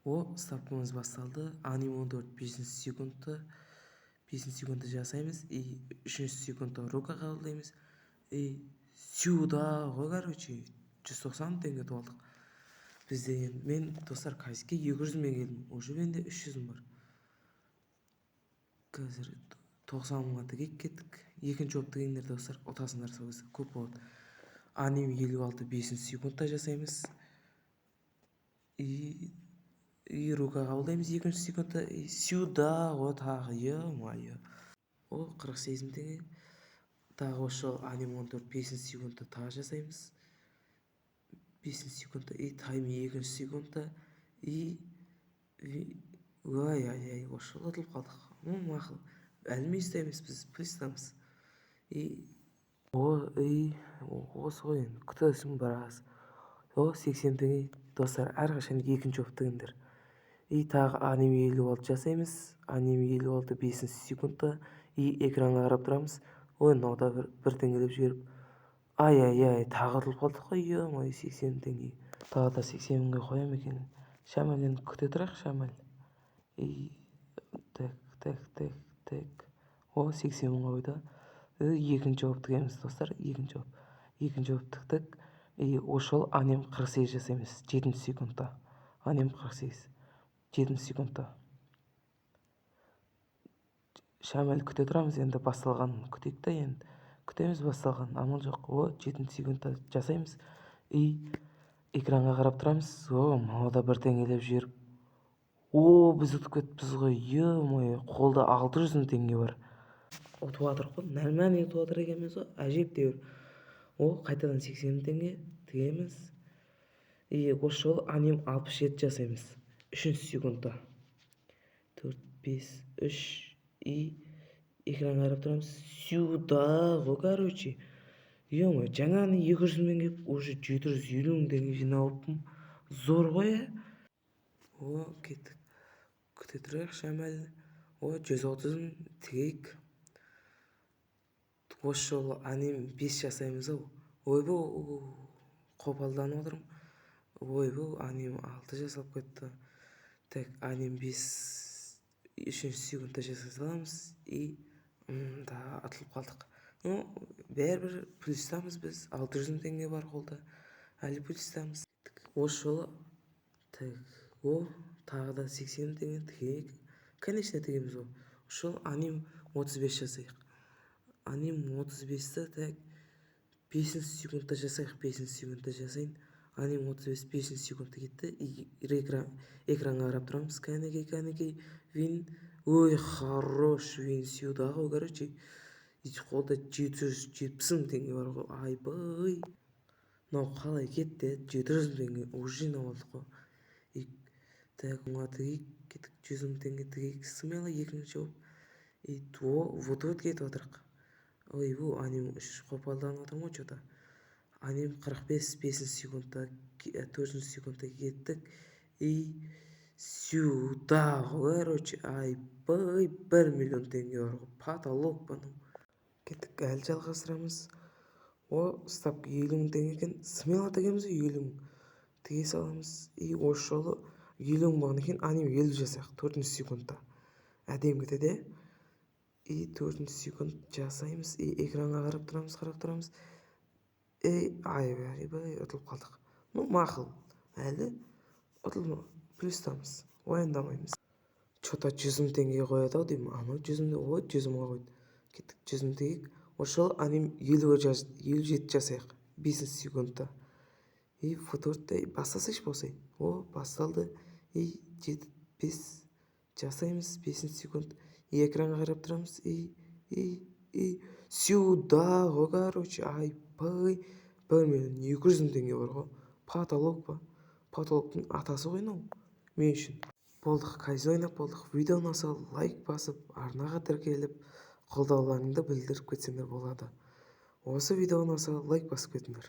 Ставкамыз басталды. Аним 14 5 секундта 5 секундта жасаймыз и 3 секундта рука қабылдаймыз. Сюда ғой, короче, 190 теңге толдық. Бізде мен достар кайске 200 мен келдім. Уже менде 300 бар. Қазір 90 мыңға тігейік кеттік. Екінші жоп тігіңдер достар, ұтасыңдар сол кезде көп болады. Аним 56 5 секундта жасаймыз. И рука қабылдаймыз 2 секундта. Сюда ғой тағы, е-мое. 48 теңге. Тағы осы жол аним 14 5 секундта тағы жасаймыз. 5 секундта и тайм 2 секундта и ай осы жол ұтылып қалдық. Мақұл. Әлі істейміз біз, плюстамыз. Осы ғой енді күтесің біраз. 80 теңге достар, әрқашан екінші жоп тігіңдер. Тағы аним 56 жасаймыз. Аним 56 5 секундта и экранға қарап тұрамыз. Мынау бір теңгелеп жіберіп. Ай, тағы ұтылып қалдық қой, е-мое, 80 теңге. Тағы да 80 мыңға қоям екен. Шамален күте тұрайық, шамал. Так. 80 мыңға қойды. Екінші жоп тігеміз достар, екінші жоп тіктік. Осы жол аним 48 жасаймыз 7 секундта. Аним 48 7 секундта. Шамал күте тұрамыз, енді басталғанын күтейік та енді. Күтеміз басталғанын, амал жоқ. 7 секундта жасаймыз. Экранға қарап тұрамыз. Мынау да бір теңгелеп жіберіп. Біз ұтып кетіппіз ғой, е-мое, қолда 600 теңге бар. Ұтып жатырық қой, нормально ұтып жатыр екенбіз ғой, әжептәуір. Қайтадан 80 теңге тігеміз. Осы жол аним 67 жасаймыз 3 секундта. 4 5 3 экранға қарап тұрамыз. Сюда ғой, короче. Е-мое, жаңаны 200 мен кеп, уже 750 мың теңге жинауыппын. Зор ғой, кеттік. Күте тұрайық, шамал. 130 мың тігейік. Осы жолы аним 5 жасаймыз ау. Қопалданып отырмын. Аним 6 жасалып кетті. Так, аним 5 3 секундта жасай саламыз. Да, атылып қалдық. Бәрібір плюстамыз біз. 600 теңге бар қолда. Әлі плюстамыз. Осы жолы тағы да 80 теңге тігейік. Конечно, тігеміз ғой. Осы жолы аним 35 жасайық. Аним 35-ті 5 секундта жасайық. 5 секундта жасайын. Аним 35 5 секундта кетті. Экранға қарап тұрамыз. Кәнекей. Вин. Хорош. Вин сюда ғой, короче. Қолда 770 мың теңге бар ғой. Айбай. Мынау қалай кетті? 700 теңге уже жинап алдық қой. Так, мұға тігейік. Кеттік 100 мың теңге тігейік. Смело екінші жоп. Вот кетіп отырық. Аним 3 қопалданып отырмын ғой, что-то. Аним 45 5 секундта 4 секундта кеттік. Сюда ғой, короче. Айбай, 1 миллион теңге бар ғой. Потолок бұның. Кеттік, әлі жалғастырамыз. Ставка 50 мың теңге екен. Смело тігеміз 50 мың. Тіге саламыз. Осы жолы 50 мың болған екен. Аним 50 жасайық 4 секундта. Әдем кетеді. 4 секунд жасаймыз. Экранға қарап тұрамыз. Айбай, ұтылып қалдық. Мақыл. Әлі ұтылма. Плюстамыз. Уайымдамаймыз. Что-то 100 мың теңге қояды ау деймін. 100 мың 100 мыңға қойды. Кеттік 100 мың тегейік. Осы жол аним 57 жасайық 5 секундта. Футболтта бастасайшы болсай. Басталды. 5 жасаймыз 5 секунд. Экранға қарап тұрамыз. Сюда ғой, короче. Айбай, 1 миллион 200 мың теңге бар ғой. Потолок па? Потолоктың атасы ғой мынау. Мен үшін. Болдық, казино ойнап болдық. Видео ұнаса лайк басып, арнаға тіркеліп, қолдауларыңды білдіріп кетсеңдер болады. Осы видео ұнаса лайк басып кетіңдер.